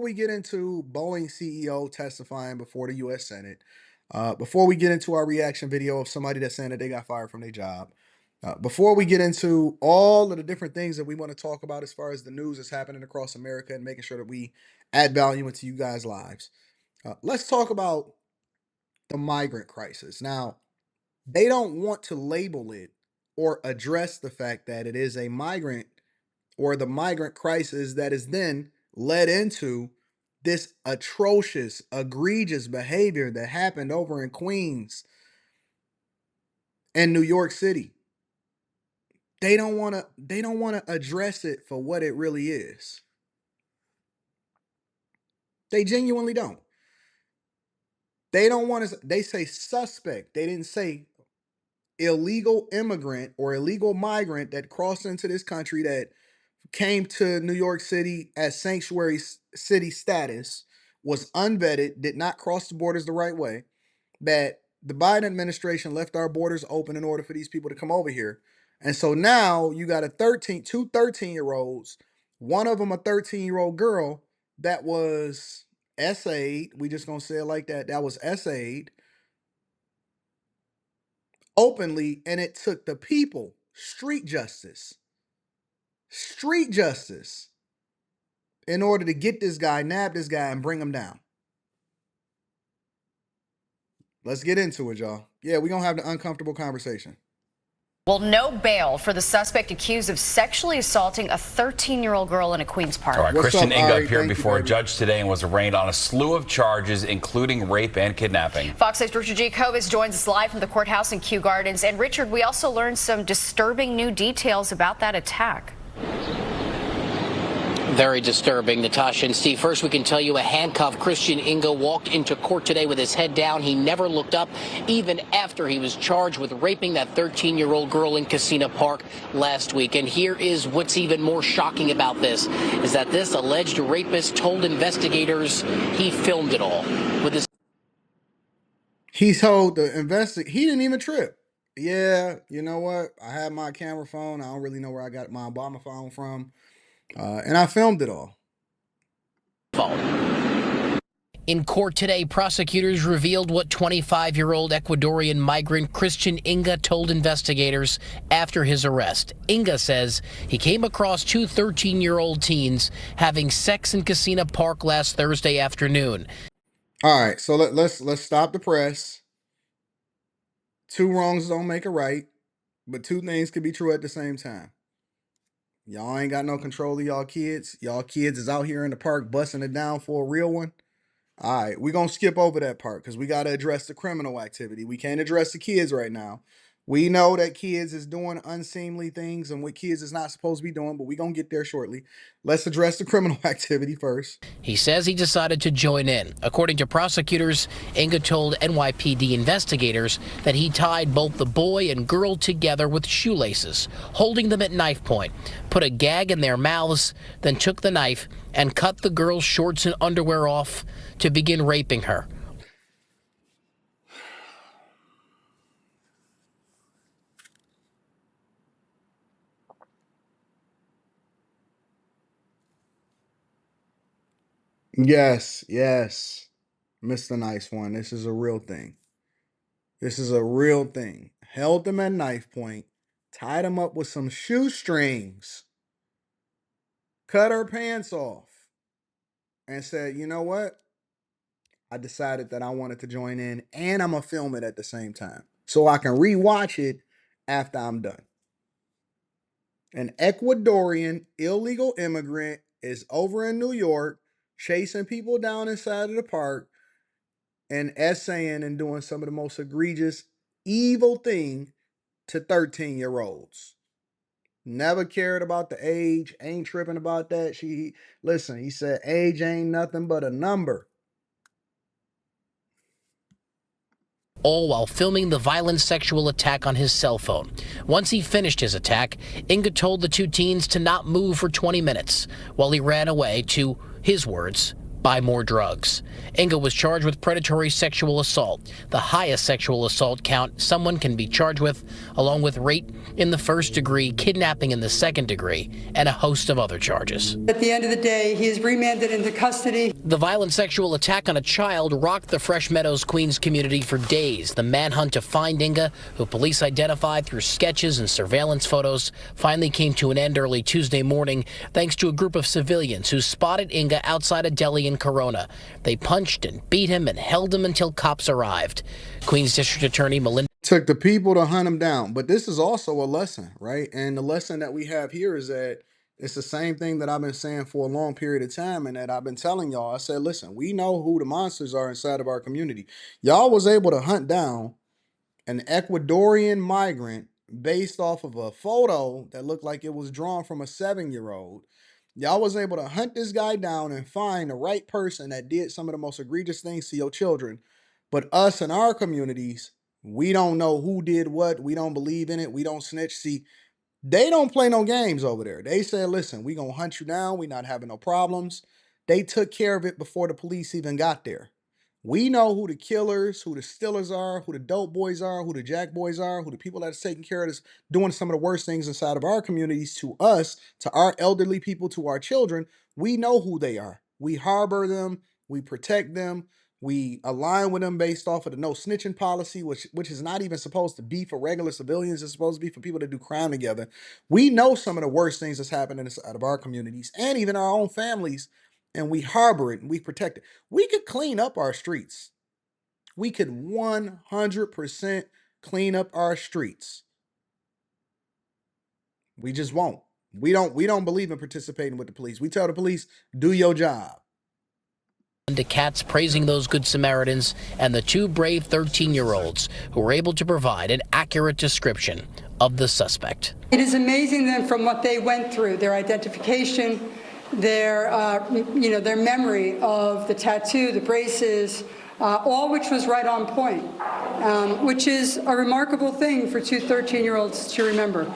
we get into Boeing CEO testifying before the U.S. Senate, before we get into our reaction video of somebody that's saying that they got fired from their job, before we get into all of the different things that we want to talk about as far as the news that's happening across America and making sure that we add value into you guys' lives, let's talk about the migrant crisis. Now, they don't want to label it or address the fact that it is a migrant or the migrant crisis that is then led into this atrocious, egregious behavior that happened over in Queens and New York City. They don't want to address it for what it really is. They genuinely don't. They don't want to, they say suspect. They didn't say illegal immigrant or illegal migrant that crossed into this country, that came to New York City as sanctuary city status, was unvetted, did not cross the borders the right way, that the Biden administration left our borders open in order for these people to come over here. And so now you got two 13-year-olds, one of them a 13-year-old girl that was essayed. We just gonna say it like that. That was essayed openly, and it took the people street justice in order to get this guy, nab this guy, and bring him down. Let's get into it, y'all. Yeah, we're going to have the uncomfortable conversation. Well, no bail for the suspect accused of sexually assaulting a 13-year-old girl in a Queens park. All right, Christian Inga appeared before a judge today and was arraigned on a slew of charges, including rape and kidnapping. Fox 6's Richard Jacobs joins us live from the courthouse in Kew Gardens. And Richard, we also learned some disturbing new details about that attack. Very disturbing, Natasha and Steve. First, we can tell you a handcuffed Christian Inga walked into court today with his head down. He never looked up, even after he was charged with raping that 13-year-old girl in Casino Park last week. And here is what's even more shocking about this, is that this alleged rapist told investigators he filmed it all with his... He told the investigator, he didn't even trip. Yeah, you know what? I had my camera phone. I don't really know where I got my Obama phone from. And I filmed it all. In court today, prosecutors revealed what 25-year-old Ecuadorian migrant Christian Inga told investigators after his arrest. Inga says he came across two 13-year-old teens having sex in Casino Park last Thursday afternoon. All right, so let's stop the press. Two wrongs don't make a right, but two things can be true at the same time. Y'all ain't got no control of y'all kids. Y'all kids is out here in the park busting it down for a real one. All right, we're going to skip over that part because we got to address the criminal activity. We can't address the kids right now. We know that kids is doing unseemly things and what kids is not supposed to be doing, but we're going to get there shortly. Let's address the criminal activity first. He says he decided to join in. According to prosecutors, Inga told NYPD investigators that he tied both the boy and girl together with shoelaces, holding them at knife point, put a gag in their mouths, then took the knife and cut the girl's shorts and underwear off to begin raping her. Yes, Mr. Nice One. This is a real thing. This is a real thing. Held them at knife point, tied them up with some shoestrings, cut her pants off, and said, you know what? I decided that I wanted to join in, and I'm going to film it at the same time so I can rewatch it after I'm done. An Ecuadorian illegal immigrant is over in New York chasing people down inside of the park and essaying and doing some of the most egregious, evil thing to 13-year-olds. Never cared about the age, ain't tripping about that. He said age ain't nothing but a number. All while filming the violent sexual attack on his cell phone. Once he finished his attack, Inga told the two teens to not move for 20 minutes while he ran away to, his words, buy more drugs. Inga was charged with predatory sexual assault, the highest sexual assault count someone can be charged with, along with rape in the first degree, kidnapping in the second degree, and a host of other charges. At the end of the day, he is remanded into custody. The violent sexual attack on a child rocked the Fresh Meadows, Queens community for days. The manhunt to find Inga, who police identified through sketches and surveillance photos, finally came to an end early Tuesday morning thanks to a group of civilians who spotted Inga outside a deli in Corona. They punched and beat him and held him until cops arrived. Queens District Attorney Melinda Took the people to hunt him down. But this is also a lesson, right? And the lesson that we have here is that it's the same thing that I've been saying for a long period of time and that I've been telling y'all. I said, listen, we know who the monsters are inside of our community. Y'all was able to hunt down an Ecuadorian migrant based off of a photo that looked like it was drawn from a 7-year-old. Y'all was able to hunt this guy down and find the right person that did some of the most egregious things to your children. But us in our communities, we don't know who did what. We don't believe in it. We don't snitch. See, they don't play no games over there. They said, listen, we gonna hunt you down. We not having no problems. They took care of it before the police even got there. We know who the killers, who the stealers are, who the dope boys are, who the jack boys are, who the people that's taking care of us, doing some of the worst things inside of our communities to us, to our elderly people, to our children. We know who they are. We harbor them. We protect them. We align with them based off of the no snitching policy, which is not even supposed to be for regular civilians. It's supposed to be for people that do crime together. We know some of the worst things that's happening inside of our communities and even our own families, and we harbor it and we protect it. We could clean up our streets. We could 100% clean up our streets. We just won't. We don't believe in participating with the police. We tell the police, do your job. Katz praising those good Samaritans and the two brave 13-year-olds who were able to provide an accurate description of the suspect. It is amazing then from what they went through, their identification, their memory of the tattoo, the braces, all which was right on point, which is a remarkable thing for two 13-year-olds to remember.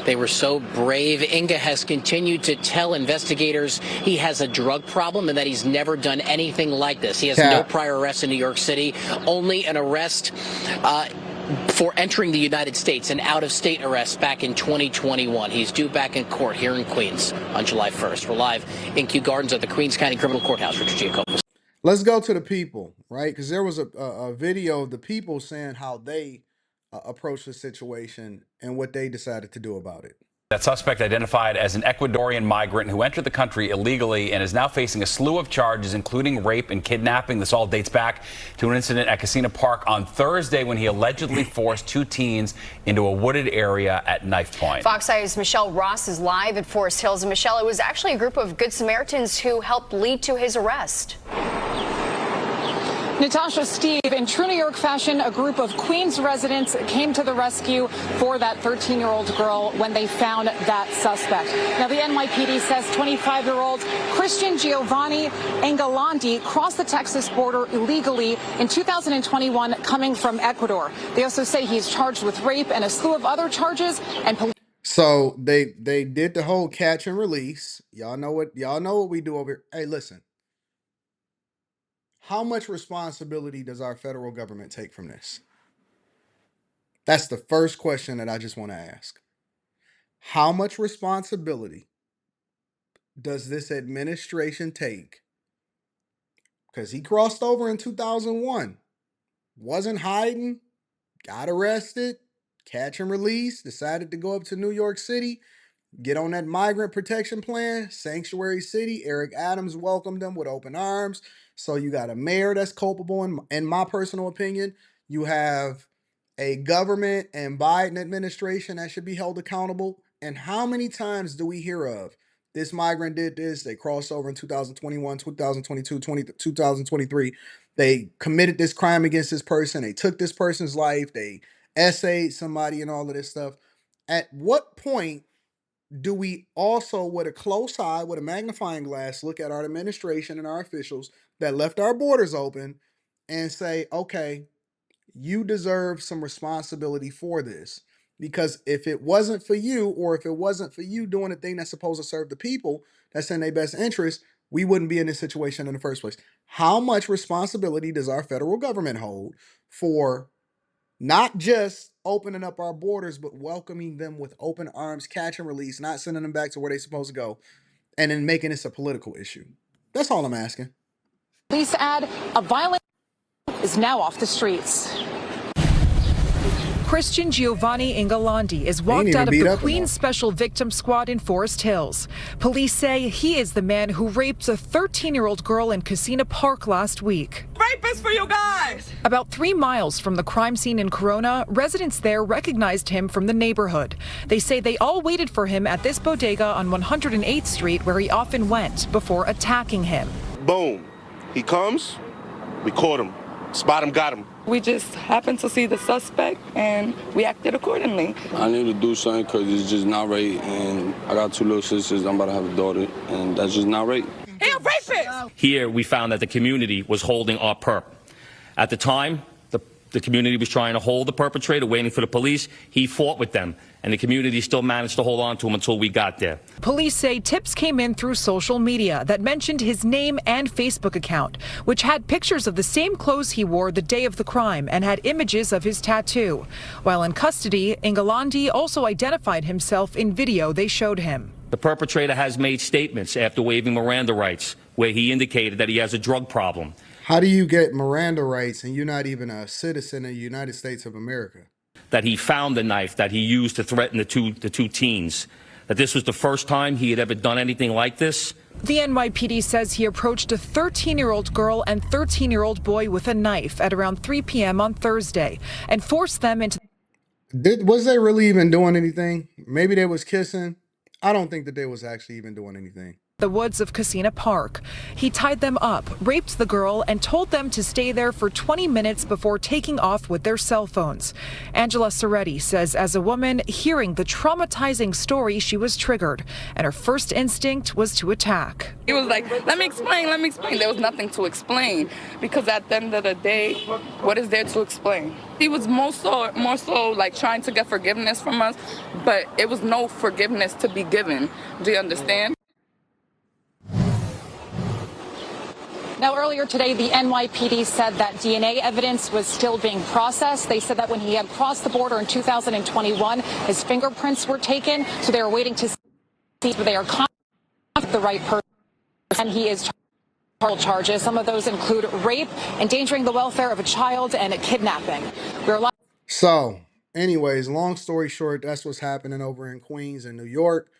They were so brave. Inga has continued to tell investigators he has a drug problem and that he's never done anything like this. He has no prior arrests in New York City, only an arrest for entering the United States, an out-of-state arrest back in 2021. He's due back in court here in Queens on July 1st. We're live in Kew Gardens at the Queens County Criminal Courthouse. Richard Giacopoulos. Let's go to the people, right? Because there was a video of the people saying how they approached the situation and what they decided to do about it. That suspect identified as an Ecuadorian migrant who entered the country illegally and is now facing a slew of charges, including rape and kidnapping. This all dates back to an incident at Casino Park on Thursday when he allegedly forced two teens into a wooded area at knife point. Fox Eye's Michelle Ross is live at Forest Hills. And Michelle, it was actually a group of Good Samaritans who helped lead to his arrest. Natasha, Steve, in true New York fashion, a group of Queens residents came to the rescue for that 13-year-old girl when they found that suspect. Now, the NYPD says 25-year-old Christian Giovanni Engalandi crossed the Texas border illegally in 2021 coming from Ecuador. They also say he's charged with rape and a slew of other charges. And so they did the whole catch and release. Y'all know what we do over here. Hey, listen. How much responsibility does our federal government take from this? That's the first question that I just want to ask. How much responsibility does this administration take? Because he crossed over in 2001, wasn't hiding, got arrested, catch and release, decided to go up to New York City, get on that migrant protection plan, sanctuary city. Eric Adams welcomed them with open arms. So you got a mayor that's culpable, in my personal opinion. You have a government and Biden administration that should be held accountable. And how many times do we hear of this migrant did this, they crossed over in 2021, 2022, 2023. They committed this crime against this person. They took this person's life. They essayed somebody and all of this stuff. At what point do we also, with a close eye, with a magnifying glass, look at our administration and our officials that left our borders open and say, okay, you deserve some responsibility for this? Because if it wasn't for you, or if it wasn't for you doing the thing that's supposed to serve the people, that's in their best interest, we wouldn't be in this situation in the first place. How much responsibility does our federal government hold for not just opening up our borders, but welcoming them with open arms, catch and release, not sending them back to where they're supposed to go, and then making this a political issue? That's all I'm asking. Police add a violent is now off the streets. Christian Giovanni Ingolandi is walked out of the Queens Special Victim Squad in Forest Hills. Police say he is the man who raped a 13-year-old girl in Casino Park last week. Rapist for you guys! About 3 miles from the crime scene in Corona, residents there recognized him from the neighborhood. They say they all waited for him at this bodega on 108th Street where he often went before attacking him. Boom. He comes, we caught him. Spot him, got him. We just happened to see the suspect and we acted accordingly. I need to do something because it's just not right, and I got 2 little sisters, I'm about to have a daughter, and that's just not right. He a rapist! Here we found that the community was holding our perp. At the time, the community was trying to hold the perpetrator, waiting for the police. He fought with them, and the community still managed to hold on to him until we got there. Police say tips came in through social media that mentioned his name and Facebook account, which had pictures of the same clothes he wore the day of the crime and had images of his tattoo. While in custody, Ingolandi also identified himself in video they showed him. The perpetrator has made statements after waiving Miranda rights, where he indicated that he has a drug problem. How do you get Miranda rights and you're not even a citizen of the United States of America? That he found the knife that he used to threaten the two teens. That this was the first time he had ever done anything like this. The NYPD says he approached a 13-year-old girl and 13-year-old boy with a knife at around 3 p.m. on Thursday and forced them into... Was they really even doing anything? Maybe they was kissing. I don't think that they was actually even doing anything. The woods of Casino Park. He tied them up, raped the girl, and told them to stay there for 20 minutes before taking off with their cell phones. Angela Soretti says as a woman, hearing the traumatizing story, she was triggered, and her first instinct was to attack. He was like, let me explain, let me explain. There was nothing to explain because at the end of the day, what is there to explain? He was more so like trying to get forgiveness from us, but it was no forgiveness to be given. Do you understand? Now, earlier today, the NYPD said that DNA evidence was still being processed. They said that when he had crossed the border in 2021, his fingerprints were taken. So they are waiting to see if they are the right person. And he is charges. Some of those include rape, endangering the welfare of a child, and kidnapping. So, anyways, long story short, that's what's happening over in Queens and New York.